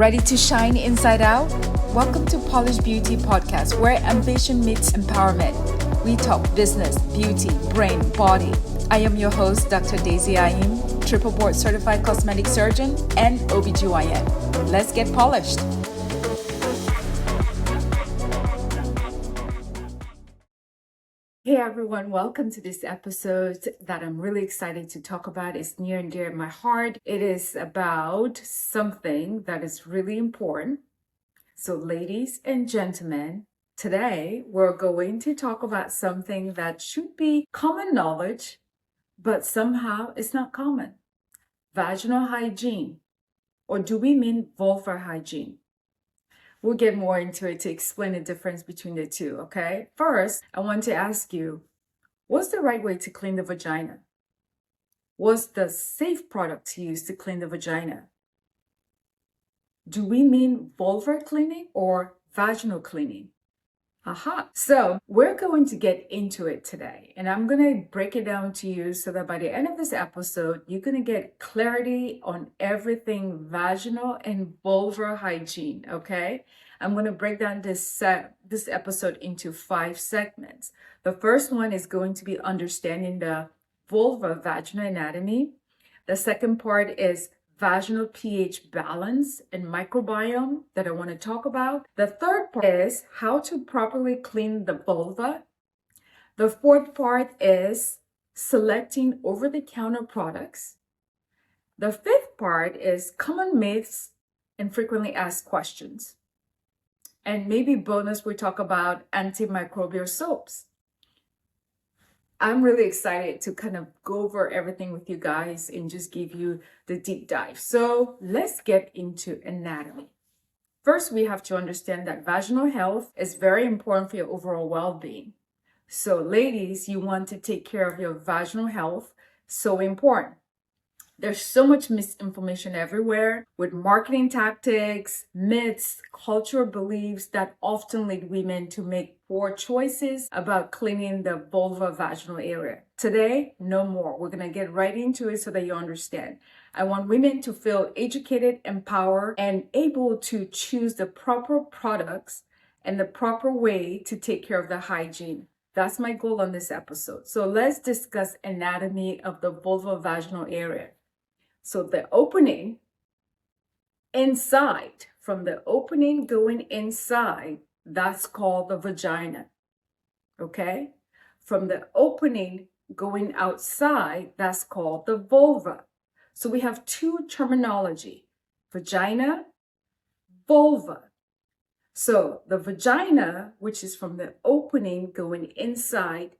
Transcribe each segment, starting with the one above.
Ready to shine inside out? Welcome to Polished Beauty Podcast, where ambition meets empowerment. We talk business, beauty, brain, body. I am your host, Dr. Daisy Ayim, triple board certified cosmetic surgeon and OBGYN. Let's get polished. Hey everyone, welcome to this episode that I'm really excited to talk about. It's near and dear to my heart. It is about something that is really important. So ladies and gentlemen, today we're going to talk about something that should be common knowledge, but somehow it's not common. Vaginal hygiene, or do we mean vulvar hygiene? We'll get more into it to explain the difference between the two, okay? First, I want to ask you, what's the right way to clean the vagina? What's the safe product to use to clean the vagina? Do we mean vulvar cleaning or vaginal cleaning? Aha. So we're going to get into it today, and I'm going to break it down to you so that by the end of this episode, you're going to get clarity on everything vaginal and vulvar hygiene, okay? I'm going to break down this episode into 5 segments. The first one is going to be understanding the vulva vaginal anatomy. The second part is vaginal pH balance and microbiome that I want to talk about. The third part is how to properly clean the vulva. The fourth part is selecting over-the-counter products. The fifth part is common myths and frequently asked questions. And maybe bonus, we talk about antimicrobial soaps. I'm really excited to kind of go over everything with you guys and just give you the deep dive. So let's get into anatomy. First, we have to understand that vaginal health is very important for your overall well-being. So ladies, you want to take care of your vaginal health. So important. There's so much misinformation everywhere with marketing tactics, myths, cultural beliefs that often lead women to make poor choices about cleaning the vulva vaginal area. Today, no more. We're going to get right into it so that you understand. I want women to feel educated, empowered, and able to choose the proper products and the proper way to take care of the hygiene. That's my goal on this episode. So let's discuss anatomy of the vulva vaginal area. So the opening inside, from the opening going inside, that's called the vagina, okay? From the opening going outside, that's called the vulva. So we have 2 terminology, vagina, vulva. So the vagina, which is from the opening going inside,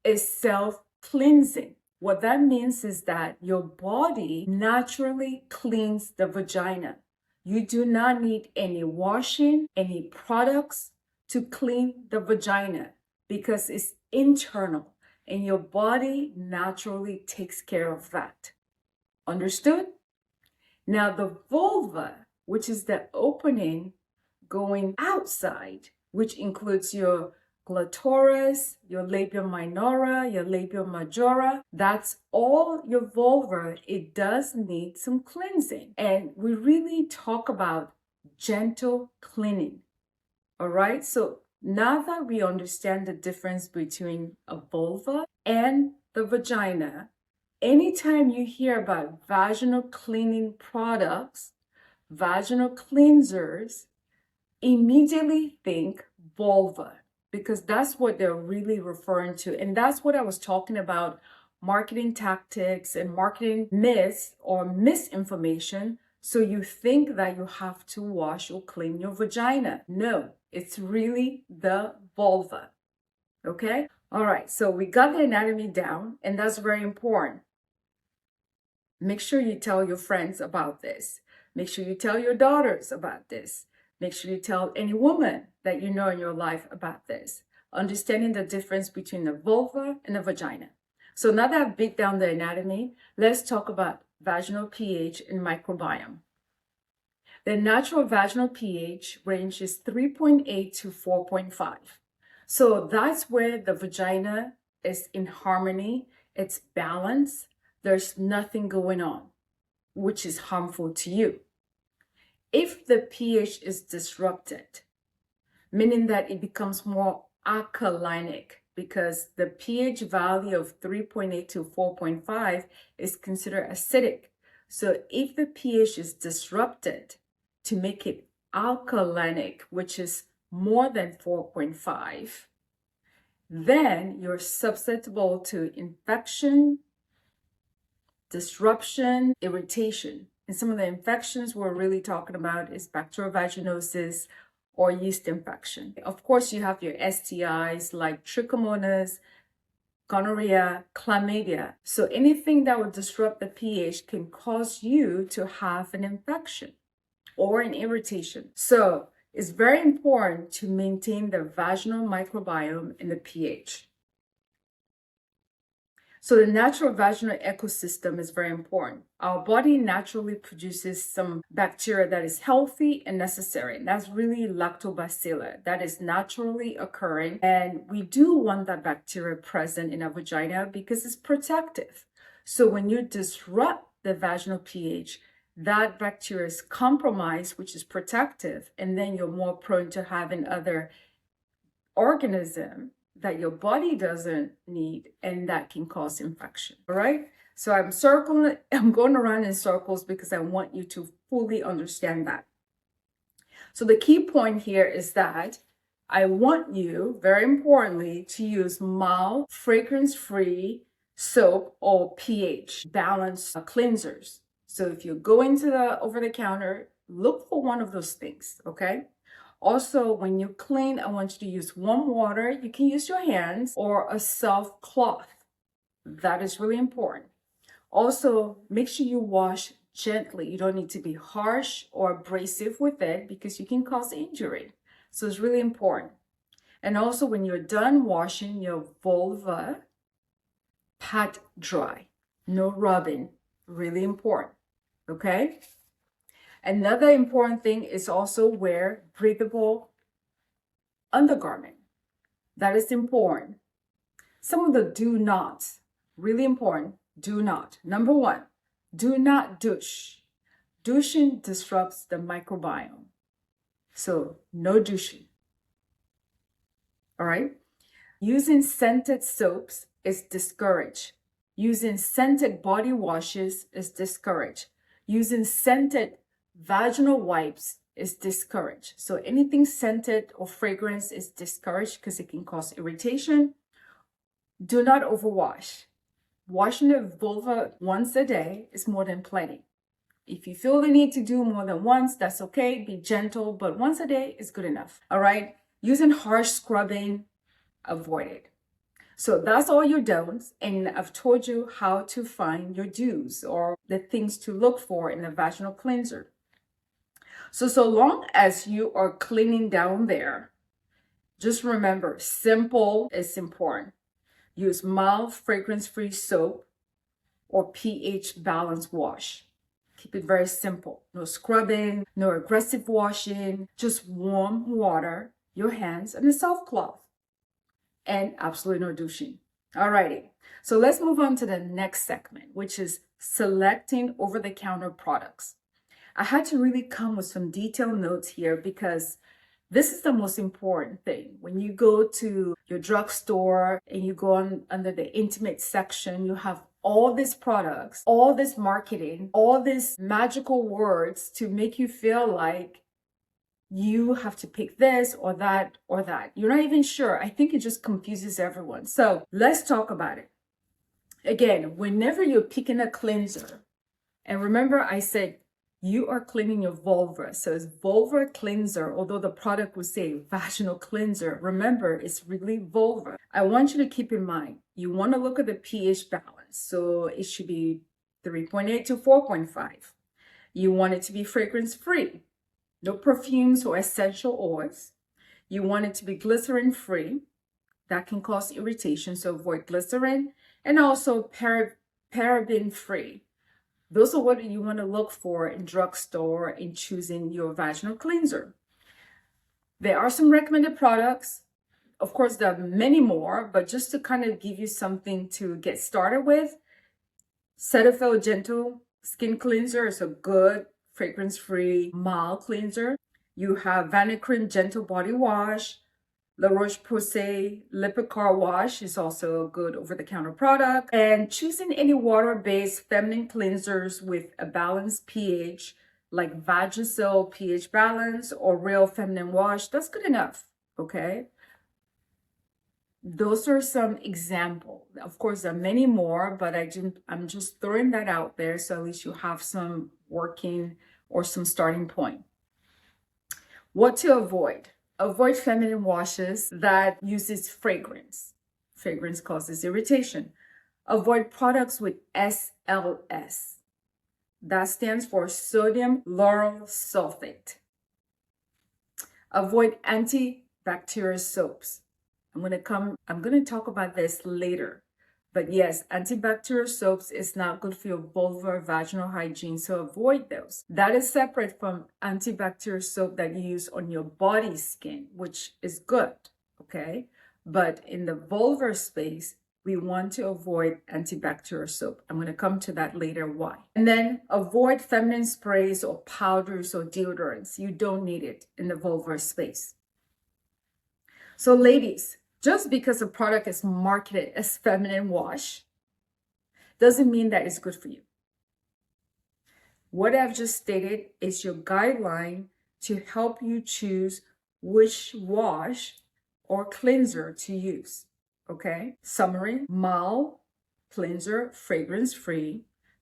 is self-cleansing. What that means is that your body naturally cleans the vagina. You do not need any washing, any products to clean the vagina because it's internal and your body naturally takes care of that. Understood? Now the vulva, which is the opening going outside, which includes your clitoris, your labia minora, your labia majora, that's all your vulva. It does need some cleansing. And we really talk about gentle cleaning. All right. So now that we understand the difference between a vulva and the vagina, anytime you hear about vaginal cleaning products, vaginal cleansers, immediately think vulva, because that's what they're really referring to. And that's what I was talking about, marketing tactics and marketing myths or misinformation. So you think that you have to wash or clean your vagina. No, it's really the vulva. Okay? All right, so we got the anatomy down, and that's very important. Make sure you tell your friends about this. Make sure you tell your daughters about this. Make sure you tell any woman that you know in your life about this. Understanding the difference between the vulva and the vagina. So now that I've beat down the anatomy, let's talk about vaginal pH and microbiome. The natural vaginal pH range is 3.8 to 4.5. So that's where the vagina is in harmony, it's balanced, there's nothing going on, which is harmful to you. If the pH is disrupted, meaning that it becomes more alkalinic, because the pH value of 3.8 to 4.5 is considered acidic. So if the pH is disrupted to make it alkalinic, which is more than 4.5, then you're susceptible to infection, disruption, irritation. And some of the infections we're really talking about is bacterial vaginosis or yeast infection. Of course, you have your STIs like trichomonas, gonorrhea, chlamydia. So anything that would disrupt the pH can cause you to have an infection or an irritation. So it's very important to maintain the vaginal microbiome and the pH. So the natural vaginal ecosystem is very important. Our body naturally produces some bacteria that is healthy and necessary. And that's really lactobacillus that is naturally occurring. And we do want that bacteria present in our vagina because it's protective. So when you disrupt the vaginal pH, that bacteria is compromised, which is protective. And then you're more prone to having other organisms that your body doesn't need, and that can cause infection. All right. So I'm going around in circles because I want you to fully understand that. So the key point here is that I want you, very importantly, to use mild, fragrance-free soap or pH balanced cleansers. So if you go into the over-the-counter, look for one of those things, okay? Also, when you clean, I want you to use warm water. You can use your hands or a soft cloth. That is really important. Also, make sure you wash gently. You don't need to be harsh or abrasive with it because you can cause injury. So it's really important. And also, when you're done washing your vulva, pat dry. No rubbing. Really important. Okay? Another important thing is also wear breathable undergarment. That is important. Some of the do nots, really important, do not. Number one, do not douche. Douching disrupts the microbiome. So no douching. All right? Using scented soaps is discouraged. Using scented body washes is discouraged. Using scented vaginal wipes is discouraged. So anything scented or fragrance is discouraged because it can cause irritation. Do not overwash. Washing the vulva once a day is more than plenty. If you feel the need to do more than once, that's okay. Be gentle, but once a day is good enough. All right? Using harsh scrubbing, avoid it. So that's all your don'ts, and I've told you how to find your do's or the things to look for in a vaginal cleanser. So long as you are cleaning down there, just remember, simple is important. Use mild, fragrance-free soap or pH balanced wash. Keep it very simple. No scrubbing, no aggressive washing, just warm water, your hands, and a soft cloth. And absolutely no douching. Alrighty, so let's move on to the next segment, which is selecting over-the-counter products. I had to really come with some detailed notes here because this is the most important thing. When you go to your drugstore and you go on under the intimate section, you have all these products, all this marketing, all these magical words to make you feel like you have to pick this or that or that. You're not even sure. I think it just confuses everyone. So let's talk about it. Again, whenever you're picking a cleanser, and remember I said you are cleaning your vulva. So it's vulva cleanser, although the product would say vaginal cleanser. Remember, it's really vulva. I want you to keep in mind, you want to look at the pH balance. So it should be 3.8 to 4.5. You want it to be fragrance-free. No perfumes or essential oils. You want it to be glycerin-free. That can cause irritation, so avoid glycerin. And also paraben-free. Those are what you want to look for in drugstore in choosing your vaginal cleanser. There are some recommended products. Of course, there are many more, but just to kind of give you something to get started with, Cetaphil Gentle Skin Cleanser is a good fragrance-free mild cleanser. You have Vanicream Gentle Body Wash. La Roche-Posay Lipid Car Wash is also a good over-the-counter product. And choosing any water-based feminine cleansers with a balanced pH, like Vagisil pH Balance or Real Feminine Wash, that's good enough, okay? Those are some examples. Of course, there are many more, but I'm just throwing that out there so at least you have some working or some starting point. What to avoid? Avoid feminine washes that uses fragrance. Fragrance causes irritation. Avoid products with SLS. That stands for sodium lauryl sulfate. Avoid antibacterial soaps. I'm going to talk about this later. But yes, antibacterial soaps is not good for your vulva vaginal hygiene, so avoid those. That is separate from antibacterial soap that you use on your body skin, which is good, okay? But in the vulvar space, we want to avoid antibacterial soap. I'm going to come to that later why. And then avoid feminine sprays or powders or deodorants. You don't need it in the vulvar space. So ladies, just because a product is marketed as feminine wash doesn't mean that it's good for you. What I've just stated is your guideline to help you choose which wash or cleanser to use, okay? Summary: mild cleanser, fragrance-free,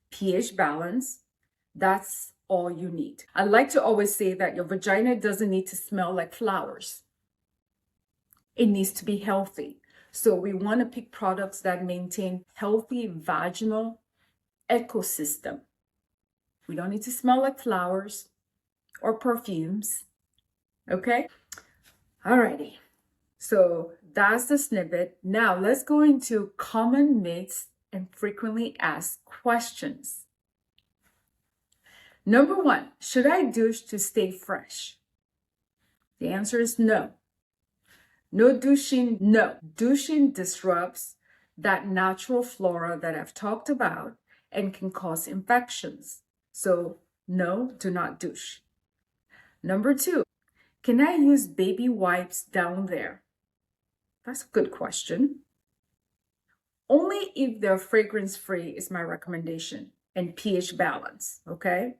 pH balance. That's all you need. I like to always say that your vagina doesn't need to smell like flowers. It needs to be healthy. So we want to pick products that maintain healthy vaginal ecosystem. We don't need to smell like flowers or perfumes. Okay? Alrighty. So that's the snippet. Now let's go into common myths and frequently asked questions. Number 1, should I douche to stay fresh? The answer is no. No douching, no. Douching disrupts that natural flora that I've talked about and can cause infections. So no, do not douche. Number 2, can I use baby wipes down there? That's a good question. Only if they're fragrance-free is my recommendation and pH balance, okay?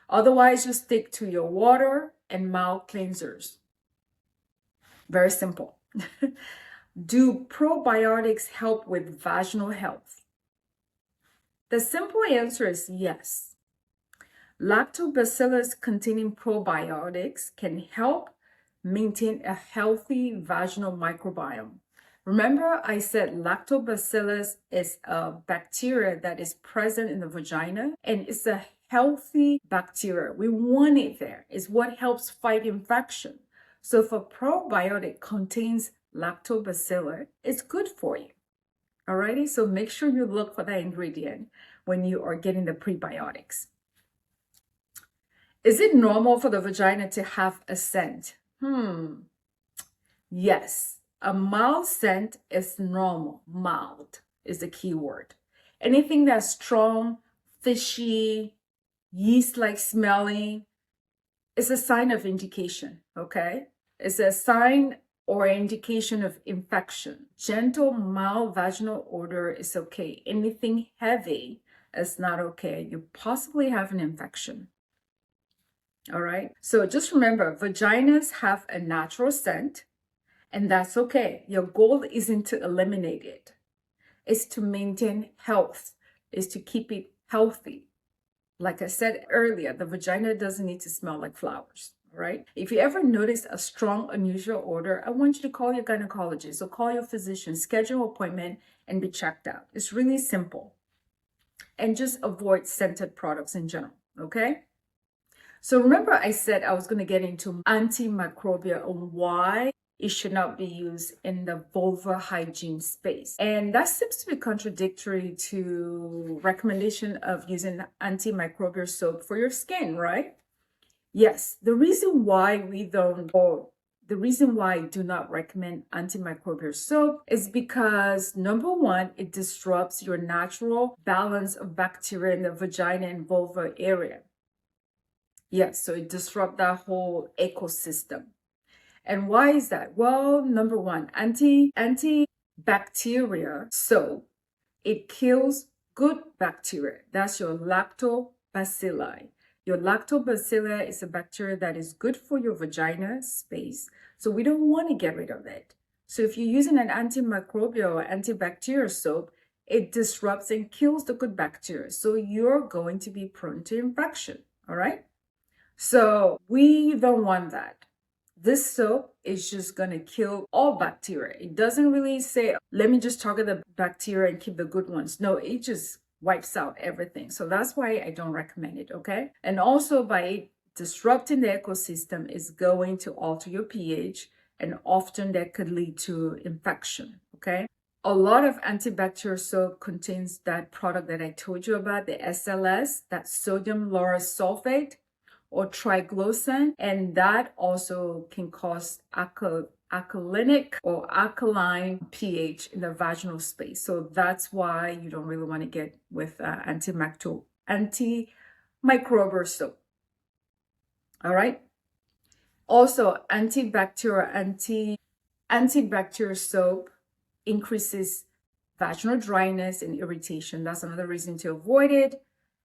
Otherwise, just stick to your water and mild cleansers. Very simple. Do probiotics help with vaginal health? The simple answer is yes. Lactobacillus containing probiotics can help maintain a healthy vaginal microbiome. Remember, I said lactobacillus is a bacteria that is present in the vagina, and it's a healthy bacteria. We want it there. It's what helps fight infection. So if a probiotic contains lactobacillus, it's good for you. Alrighty, so make sure you look for that ingredient when you are getting the prebiotics. Is it normal for the vagina to have a scent? Yes, a mild scent is normal. Mild is the key word. Anything that's strong, fishy, yeast-like smelling, it's a sign of indication, okay? It's a sign or indication of infection. Gentle, mild vaginal odor is okay. Anything heavy is not okay. You possibly have an infection. All right? So just remember, vaginas have a natural scent, and that's okay. Your goal isn't to eliminate it. It's to maintain health. It's to keep it healthy. Like I said earlier, the vagina doesn't need to smell like flowers, right? If you ever notice a strong, unusual odor, I want you to call your gynecologist or call your physician, schedule an appointment, and be checked out. It's really simple. And just avoid scented products in general, okay? So remember I said I was going to get into antimicrobial and why it should not be used in the vulva hygiene space. And that seems to be contradictory to recommendation of using antimicrobial soap for your skin, right? Yes, the reason why I do not recommend antimicrobial soap is because number 1, it disrupts your natural balance of bacteria in the vagina and vulva area. Yes, so it disrupts that whole ecosystem. And why is that? Well, number one, antibacteria soap, it kills good bacteria. That's your lactobacilli. Your lactobacilli is a bacteria that is good for your vagina space. So we don't want to get rid of it. So if you're using an antimicrobial or antibacterial soap, it disrupts and kills the good bacteria. So you're going to be prone to infection. All right. So we don't want that. This soap is just going to kill all bacteria. It doesn't really say, let me just target the bacteria and keep the good ones. No, it just wipes out everything. So that's why I don't recommend it, okay? And also by disrupting the ecosystem is going to alter your pH, and often that could lead to infection, okay? A lot of antibacterial soap contains that product that I told you about, the SLS, that sodium lauryl sulfate, or triglycerin, and that also can cause alkalinic or alkaline pH in the vaginal space. So that's why you don't really want to get with antimicrobial soap. All right. Also, antibacterial soap increases vaginal dryness and irritation. That's another reason to avoid it.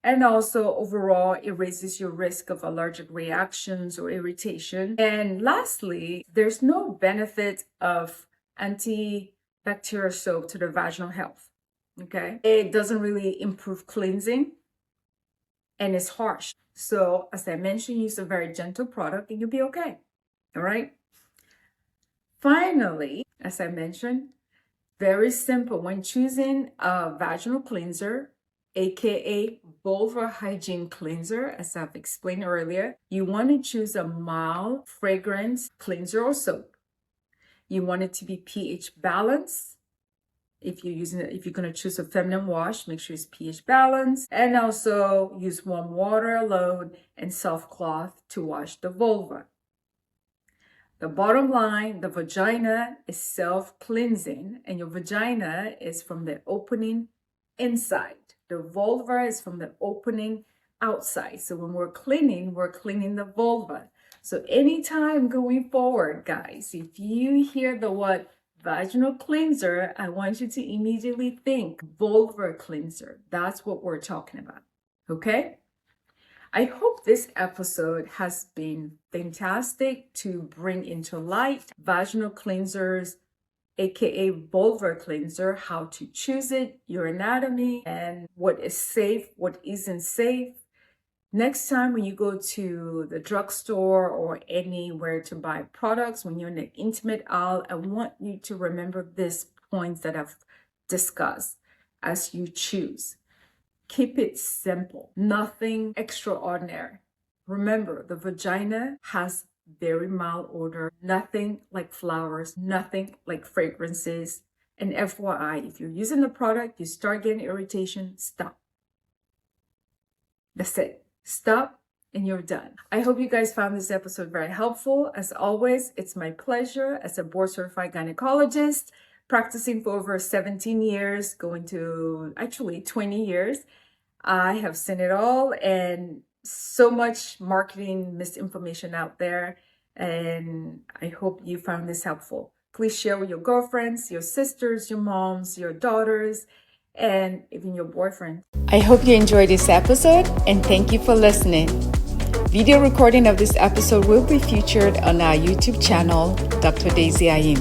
And also overall, it raises your risk of allergic reactions or irritation. And lastly, there's no benefit of antibacterial soap to the vaginal health. Okay. It doesn't really improve cleansing and it's harsh. So as I mentioned, use a very gentle product and you'll be okay. All right. Finally, as I mentioned, very simple. When choosing a vaginal cleanser, aka vulva hygiene cleanser, as I've explained earlier, you want to choose a mild fragrance cleanser or soap. You want it to be pH balanced. If you're going to choose a feminine wash, make sure it's pH balanced, and also use warm water alone and soft cloth to wash the vulva. The bottom line, the vagina is self-cleansing, and your vagina is from the opening inside. The vulva is from the opening outside. So when we're cleaning the vulva. So anytime going forward, guys, if you hear the word vaginal cleanser, I want you to immediately think vulva cleanser. That's what we're talking about. Okay? I hope this episode has been fantastic to bring into light vaginal cleansers, aka vulva cleanser, how to choose it, your anatomy, and what is safe, what isn't safe. Next time when you go to the drugstore or anywhere to buy products, when you're in the intimate aisle, I want you to remember these points that I've discussed as you choose. Keep it simple, nothing extraordinary. Remember, the vagina has very mild odor, nothing like flowers, nothing like fragrances. And FYI, if you're using the product, you start getting irritation, stop. That's it. Stop and you're done. I hope you guys found this episode very helpful. As always, it's my pleasure as a board certified gynecologist, practicing for over 17 years, going to actually 20 years. I have seen it all and so much marketing misinformation out there. And I hope you found this helpful. Please share with your girlfriends, your sisters, your moms, your daughters, and even your boyfriend. I hope you enjoyed this episode and thank you for listening. Video recording of this episode will be featured on our YouTube channel, Dr. Daisy Ayim.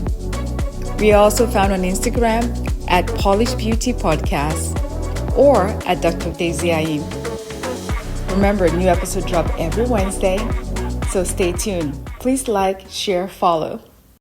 We are also found on Instagram at Polish Beauty Podcast or at Dr. Daisy Ayim. Remember, new episodes drop every Wednesday, so stay tuned. Please like, share, follow.